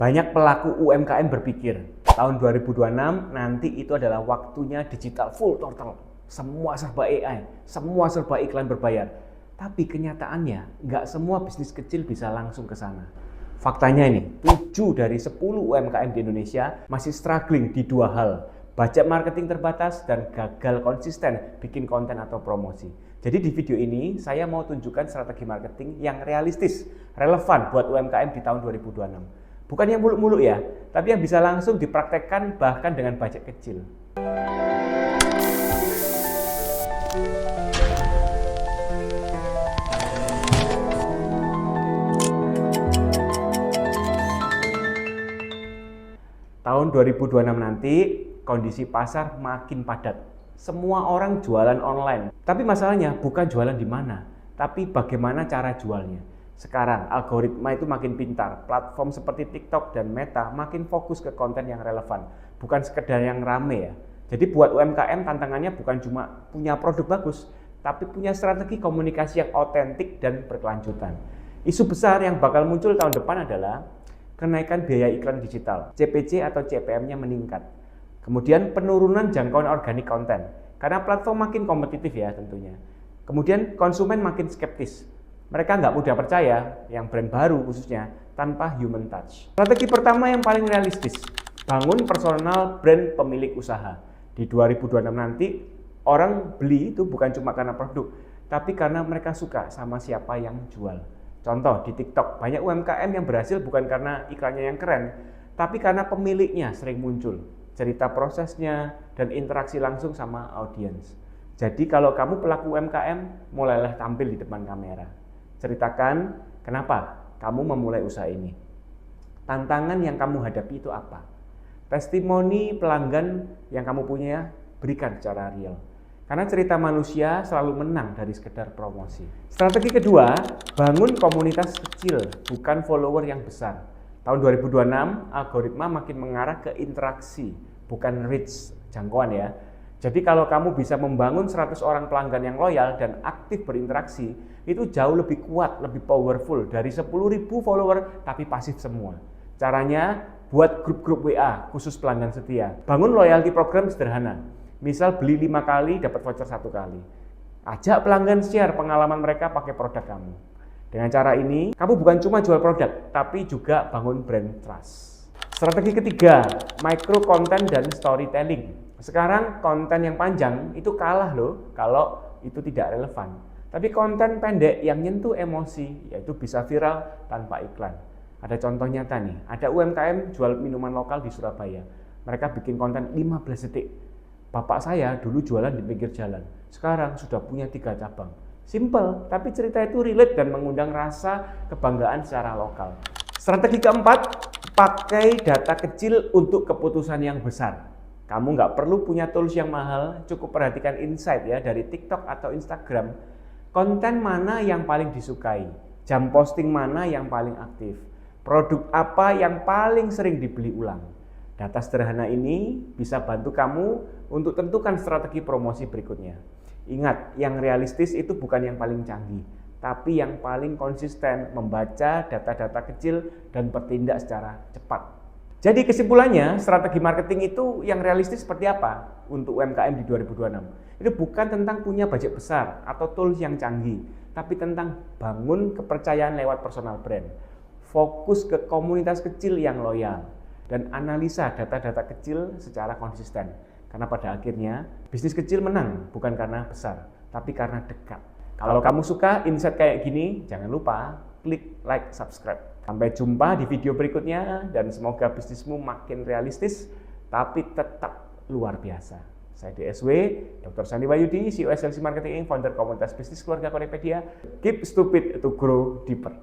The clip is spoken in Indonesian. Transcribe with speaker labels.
Speaker 1: Banyak pelaku UMKM berpikir, tahun 2026 nanti itu adalah waktunya digital full total. Semua serba AI, semua serba iklan berbayar. Tapi kenyataannya, nggak semua bisnis kecil bisa langsung ke sana. Faktanya ini, 7 dari 10 UMKM di Indonesia masih struggling di dua hal. Budget marketing terbatas dan gagal konsisten bikin konten atau promosi. Jadi di video ini, saya mau tunjukkan strategi marketing yang realistis, relevan buat UMKM di tahun 2026. Bukan yang muluk-muluk ya, tapi yang bisa langsung dipraktekkan bahkan dengan budget kecil. Tahun 2026 nanti, kondisi pasar makin padat. Semua orang jualan online. Tapi masalahnya bukan jualan di mana, tapi bagaimana cara jualnya. Sekarang algoritma itu makin pintar, platform seperti TikTok dan Meta makin fokus ke konten yang relevan, bukan sekedar yang rame ya. Jadi buat UMKM tantangannya bukan cuma punya produk bagus, tapi punya strategi komunikasi yang otentik dan berkelanjutan. Isu besar yang bakal muncul tahun depan adalah kenaikan biaya iklan digital, CPC atau CPM-nya meningkat. Kemudian penurunan jangkauan organik konten, karena platform makin kompetitif ya tentunya. Kemudian konsumen makin skeptis. Mereka nggak mudah percaya yang brand baru khususnya tanpa human touch. Strategi pertama yang paling realistis, bangun personal brand pemilik usaha. Di 2026 nanti, orang beli itu bukan cuma karena produk, tapi karena mereka suka sama siapa yang jual. Contoh di TikTok, banyak UMKM yang berhasil bukan karena iklannya yang keren, tapi karena pemiliknya sering muncul, cerita prosesnya, dan interaksi langsung sama audiens. Jadi kalau kamu pelaku UMKM, mulailah tampil di depan kamera. Ceritakan kenapa kamu memulai usaha ini. Tantangan yang kamu hadapi itu apa? Testimoni pelanggan yang kamu punya berikan secara real. Karena cerita manusia selalu menang dari sekedar promosi. Strategi kedua, bangun komunitas kecil, bukan follower yang besar. Tahun 2026, algoritma makin mengarah ke interaksi, bukan reach, jangkauan ya. Jadi kalau kamu bisa membangun 100 orang pelanggan yang loyal dan aktif berinteraksi, itu jauh lebih kuat, lebih powerful dari 10.000 follower tapi pasif semua. Caranya, buat grup-grup WA khusus pelanggan setia. Bangun loyalty program sederhana. Misal beli 5 kali dapat voucher 1 kali. Ajak pelanggan share pengalaman mereka pakai produk kamu. Dengan cara ini, kamu bukan cuma jual produk, tapi juga bangun brand trust. Strategi ketiga, micro content dan storytelling. Sekarang konten yang panjang itu kalah loh kalau itu tidak relevan. Tapi konten pendek yang nyentuh emosi yaitu bisa viral tanpa iklan. Ada contoh nyata nih, ada UMKM jual minuman lokal di Surabaya. Mereka bikin konten 15 detik. Bapak saya dulu jualan di pinggir jalan, sekarang sudah punya 3 cabang. Simple, tapi cerita itu relate dan mengundang rasa kebanggaan secara lokal. Strategi keempat, pakai data kecil untuk keputusan yang besar. Kamu nggak perlu punya tools yang mahal, cukup perhatikan insight ya dari TikTok atau Instagram. Konten mana yang paling disukai, jam posting mana yang paling aktif, produk apa yang paling sering dibeli ulang. Data sederhana ini bisa bantu kamu untuk tentukan strategi promosi berikutnya. Ingat, yang realistis itu bukan yang paling canggih, tapi yang paling konsisten membaca data-data kecil dan bertindak secara cepat. Jadi kesimpulannya, strategi marketing itu yang realistis seperti apa untuk UMKM di 2026? Itu bukan tentang punya budget besar atau tools yang canggih, tapi tentang bangun kepercayaan lewat personal brand. Fokus ke komunitas kecil yang loyal, dan analisa data-data kecil secara konsisten. Karena pada akhirnya, bisnis kecil menang bukan karena besar, tapi karena dekat. Kalau kamu suka insight kayak gini, jangan lupa klik like, subscribe. Sampai jumpa di video berikutnya dan semoga bisnismu makin realistis tapi tetap luar biasa. Saya DSW, Dr. Sandi Wahyudi, CEO SLC Marketing, founder komunitas bisnis keluarga Konepedia. Keep stupid to grow deeper.